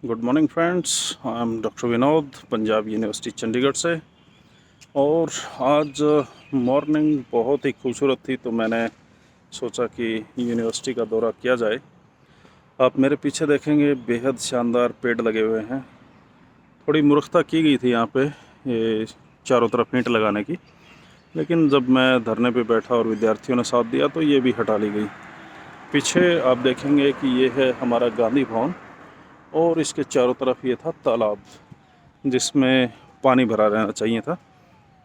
Good morning friends, I am doctor Vinod, Punjab university Chandigarh से। और आज मॉर्निंग बहुत ही खूबसूरत थी, तो मैंने सोचा कि यूनिवर्सिटी का दौरा किया जाए। आप मेरे पीछे देखेंगे बेहद शानदार पेड़ लगे हुए हैं। थोड़ी मूर्खता की गई थी यहाँ पे ये चारों तरफ ईंट लगाने की, लेकिन जब मैं धरने पे बैठा और विद्यार्थियों ने साथ दिया तो ये भी हटा ली गई। पीछे आप देखेंगे कि ये है हमारा गांधी भवन, और इसके चारों तरफ ये था तालाब जिसमें पानी भरा रहना चाहिए था,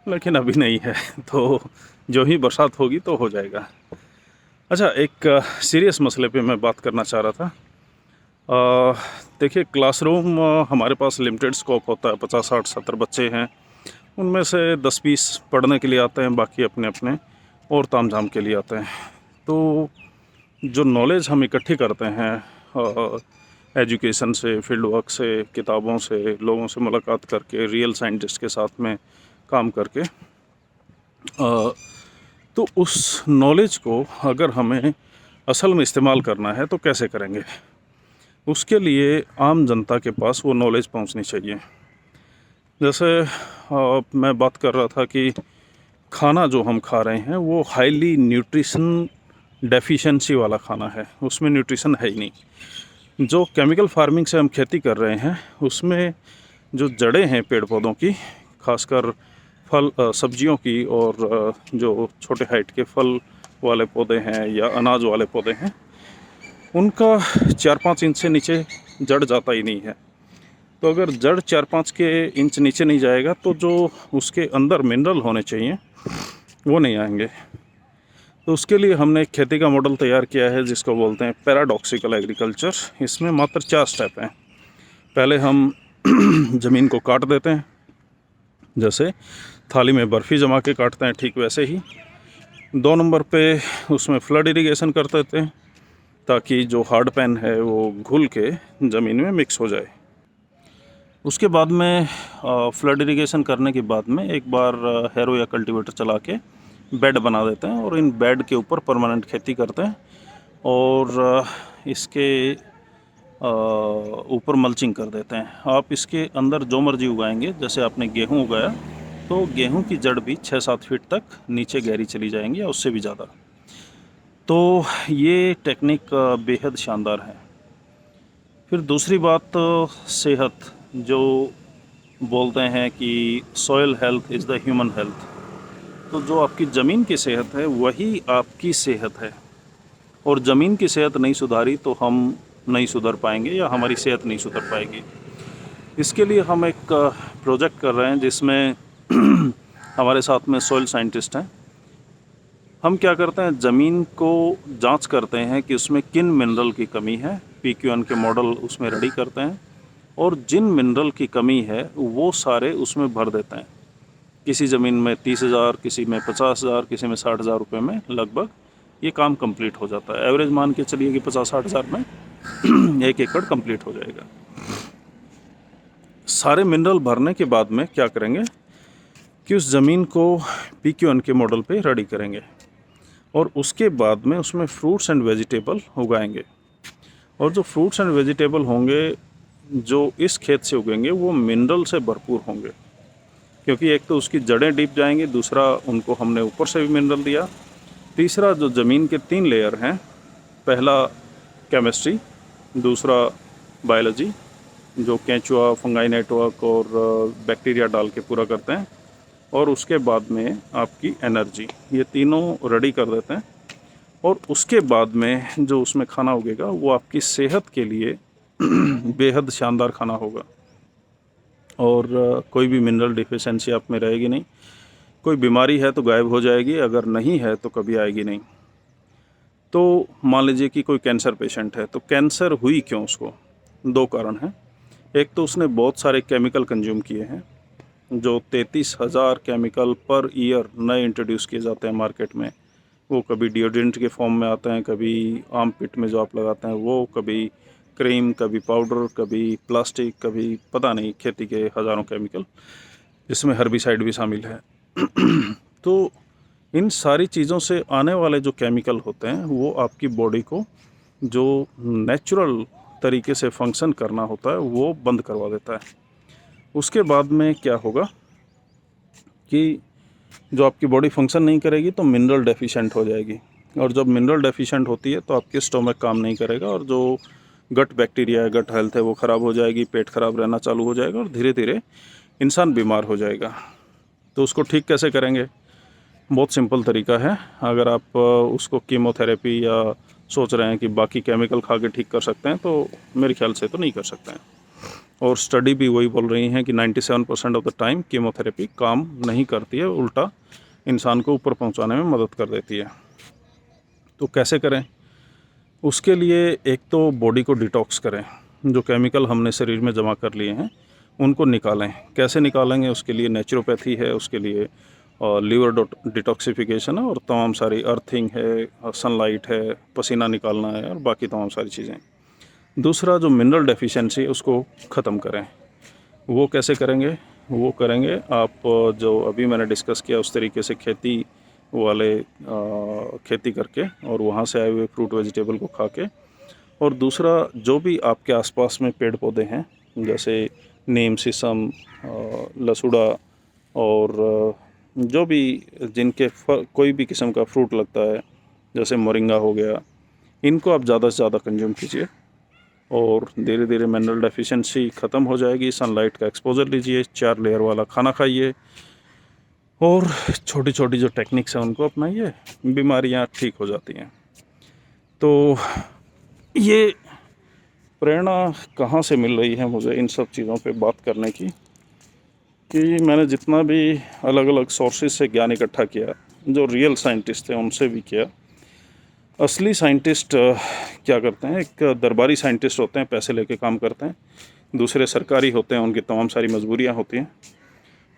लेकिन अभी नहीं है। तो जो ही बरसात होगी तो हो जाएगा। अच्छा, एक सीरियस मसले पे मैं बात करना चाह रहा था। देखिए, क्लासरूम हमारे पास लिमिटेड स्कोप होता है, 50 60 70 बच्चे हैं। उनमें से 10 20 पढ़ने के लिए आते हैं, बाकी अपने अपने और तामझाम के लिए आते हैं। तो जो नॉलेज हम इकट्ठी करते हैं एजुकेशन से, फील्ड वर्क से, किताबों से, लोगों से मुलाकात करके, रियल साइंटिस्ट के साथ में काम करके, तो उस नॉलेज को अगर हमें असल में इस्तेमाल करना है तो कैसे करेंगे? उसके लिए आम जनता के पास वो नॉलेज पहुंचनी चाहिए। जैसे मैं बात कर रहा था कि खाना जो हम खा रहे हैं वो हाईली न्यूट्रिशन डेफिशिएंसी वाला खाना है, उसमें न्यूट्रिशन है ही नहीं। जो केमिकल फार्मिंग से हम खेती कर रहे हैं उसमें जो जड़ें हैं पेड़ पौधों की, खासकर फल सब्जियों की, और जो छोटे हाइट के फल वाले पौधे हैं या अनाज वाले पौधे हैं, उनका 4 5 इंच से नीचे जड़ जाता ही नहीं है। तो अगर जड़ 4 5 के इंच नीचे नहीं जाएगा तो जो उसके अंदर मिनरल होने चाहिए वो नहीं आएंगे। तो उसके लिए हमने एक खेती का मॉडल तैयार किया है जिसको बोलते हैं पैराडॉक्सिकल एग्रीकल्चर। इसमें मात्र 4 स्टेप हैं। पहले हम ज़मीन को काट देते हैं, जैसे थाली में बर्फ़ी जमा के काटते हैं, ठीक वैसे ही। 2 नंबर पे उसमें फ्लड इरिगेशन कर देते हैं ताकि जो हार्ड पैन है वो घुल के ज़मीन में मिक्स हो जाए। उसके बाद में फ्लड इरिगेशन करने के बाद में एक बार हैरो या कल्टीवेटर चला के बेड बना देते हैं, और इन बेड के ऊपर परमानेंट खेती करते हैं, और इसके ऊपर मल्चिंग कर देते हैं। आप इसके अंदर जो मर्जी उगाएंगे, जैसे आपने गेहूँ उगाया तो गेहूँ की जड़ भी 6 7 फीट तक नीचे गहरी चली जाएंगी या उससे भी ज़्यादा। तो ये टेक्निक बेहद शानदार है। फिर दूसरी बात, सेहत। जो बोलते हैं कि soil health is the human health. तो जो आपकी ज़मीन की सेहत है वही आपकी सेहत है, और ज़मीन की सेहत नहीं सुधारी तो हम नहीं सुधर पाएंगे या हमारी सेहत नहीं सुधर पाएगी। इसके लिए हम एक प्रोजेक्ट कर रहे हैं जिसमें हमारे साथ में सॉइल साइंटिस्ट हैं। हम क्या करते हैं, ज़मीन को जांच करते हैं कि उसमें किन मिनरल की कमी है, PQN के मॉडल उसमें रेडी करते हैं, और जिन मिनरल की कमी है वो सारे उसमें भर देते हैं। किसी ज़मीन में 30,000, किसी में 50,000, किसी में 60,000 रुपये में लगभग ये काम कंप्लीट हो जाता है। एवरेज मान के चलिए कि 50 60 हज़ार में 1 एकड़ कंप्लीट हो जाएगा। सारे मिनरल भरने के बाद में क्या करेंगे कि उस ज़मीन को PQN के मॉडल पे रेडी करेंगे, और उसके बाद में उसमें फ्रूट्स एंड वेजिटेबल उगाएंगे। और जो फ्रूट्स एंड वेजिटेबल होंगे जो इस खेत से उगेंगे वो मिनरल से भरपूर होंगे, क्योंकि एक तो उसकी जड़ें डीप जाएंगी, दूसरा उनको हमने ऊपर से भी मिनरल दिया, तीसरा जो ज़मीन के 3 लेयर हैं, पहला केमिस्ट्री, दूसरा बायोलॉजी जो केंचुआ, फंगाई नेटवर्क और बैक्टीरिया डाल के पूरा करते हैं, और उसके बाद में आपकी एनर्जी, ये तीनों रेडी कर देते हैं। और उसके बाद में जो उसमें खाना उगेगा वो आपकी सेहत के लिए बेहद शानदार खाना होगा, और कोई भी मिनरल डिफिशिएंसी आप में रहेगी नहीं। कोई बीमारी है तो गायब हो जाएगी, अगर नहीं है तो कभी आएगी नहीं। तो मान लीजिए कि कोई कैंसर पेशेंट है, तो कैंसर हुई क्यों उसको? 2 कारण हैं। एक तो उसने बहुत सारे केमिकल कंज्यूम किए हैं, जो 33,000 केमिकल पर ईयर नए इंट्रोड्यूस किए जाते हैं मार्केट में। वो कभी डिओड्रेंट के फॉर्म में आते हैं, कभी आर्म पिट में जो आप लगाते हैं वो, कभी क्रीम, कभी पाउडर, कभी प्लास्टिक, कभी पता नहीं खेती के हज़ारों केमिकल, जिसमें हर्बिसाइड भी शामिल है। तो इन सारी चीज़ों से आने वाले जो केमिकल होते हैं वो आपकी बॉडी को जो नेचुरल तरीके से फंक्शन करना होता है वो बंद करवा देता है। उसके बाद में क्या होगा कि जो आपकी बॉडी फंक्शन नहीं करेगी तो मिनरल डेफिशिएंट हो जाएगी, और जब मिनरल डेफिशिएंट होती है तो आपकी स्टोमक काम नहीं करेगा और जो गट बैक्टीरिया है, गट हेल्थ है, वो ख़राब हो जाएगी, पेट ख़राब रहना चालू हो जाएगा और धीरे धीरे इंसान बीमार हो जाएगा। तो उसको ठीक कैसे करेंगे? बहुत सिंपल तरीका है। अगर आप उसको कीमोथेरेपी या सोच रहे हैं कि बाकी केमिकल खा के ठीक कर सकते हैं, तो मेरे ख्याल से तो नहीं कर सकते हैं। और स्टडी भी वही बोल रही हैं कि 97% ऑफ द टाइम कीमोथेरेपी काम नहीं करती है, उल्टा इंसान को ऊपर पहुंचाने में मदद कर देती है। तो कैसे करें? उसके लिए एक तो बॉडी को डिटॉक्स करें, जो केमिकल हमने शरीर में जमा कर लिए हैं उनको निकालें। कैसे निकालेंगे? उसके लिए नेचुरोपैथी है, उसके लिए लीवर डिटॉक्सिफिकेशन है, और तमाम सारी अर्थिंग है, सनलाइट है, पसीना निकालना है, और बाकी तमाम सारी चीज़ें। दूसरा, जो मिनरल डेफिशिएंसी है उसको ख़त्म करें। वो कैसे करेंगे? वो करेंगे आप जो अभी मैंने डिस्कस किया उस तरीके से खेती वाले खेती करके और वहाँ से आए हुए फ्रूट वेजिटेबल को खा के। और दूसरा, जो भी आपके आसपास में पेड़ पौधे हैं जैसे नीम, शीशम, लसुड़ा, और जो भी जिनके कोई भी किस्म का फ्रूट लगता है जैसे मोरिंगा हो गया, इनको आप ज़्यादा से ज़्यादा कंज्यूम कीजिए और धीरे धीरे मिनरल डेफिशिएंसी ख़त्म हो जाएगी। सनलाइट का एक्सपोजर लीजिए, 4 लेयर वाला खाना खाइए और छोटी छोटी जो टेक्निक्स हैं उनको अपनाइए, बीमारियां ठीक हो जाती हैं। तो ये प्रेरणा कहाँ से मिल रही है मुझे इन सब चीज़ों पे बात करने की, कि मैंने जितना भी अलग अलग सोर्सेज से ज्ञान इकट्ठा किया, जो रियल साइंटिस्ट थे उनसे भी किया। असली साइंटिस्ट क्या करते हैं? एक दरबारी साइंटिस्ट होते हैं, पैसे लेके काम करते हैं। दूसरे सरकारी होते हैं, उनकी तमाम सारी मजबूरियां होती हैं।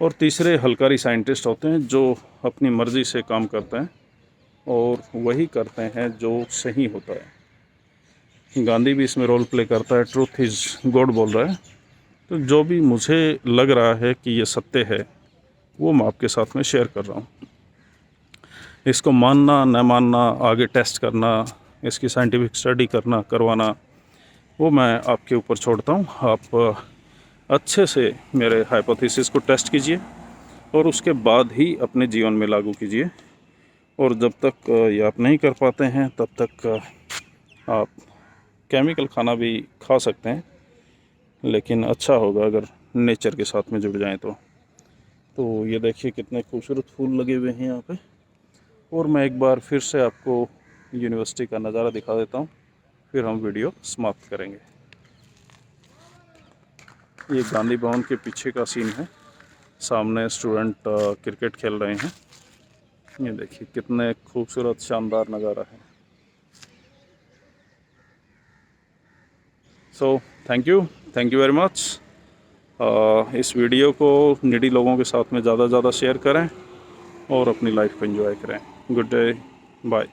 और तीसरे हलकारी साइंटिस्ट होते हैं जो अपनी मर्ज़ी से काम करते हैं और वही करते हैं जो सही होता है। गांधी भी इसमें रोल प्ले करता है, ट्रूथ इज़ गॉड बोल रहा है। तो जो भी मुझे लग रहा है कि ये सत्य है वो मैं आपके साथ में शेयर कर रहा हूँ। इसको मानना न मानना, आगे टेस्ट करना, इसकी साइंटिफिक स्टडी करना करवाना, वो मैं आपके ऊपर छोड़ता हूँ। आप अच्छे से मेरे हाइपोथेसिस को टेस्ट कीजिए और उसके बाद ही अपने जीवन में लागू कीजिए। और जब तक ये आप नहीं कर पाते हैं तब तक आप केमिकल खाना भी खा सकते हैं, लेकिन अच्छा होगा अगर नेचर के साथ में जुड़ जाएं तो ये देखिए कितने खूबसूरत फूल लगे हुए हैं यहाँ पे। और मैं एक बार फिर से आपको यूनिवर्सिटी का नज़ारा दिखा देता हूँ, फिर हम वीडियो समाप्त करेंगे। ये गांधी भवन के पीछे का सीन है, सामने स्टूडेंट क्रिकेट खेल रहे हैं। ये देखिए कितने खूबसूरत शानदार नज़ारा है। So thank you very much. इस वीडियो को नीडी लोगों के साथ में ज़्यादा से ज़्यादा शेयर करें और अपनी लाइफ को एंजॉय करें। Good day, bye.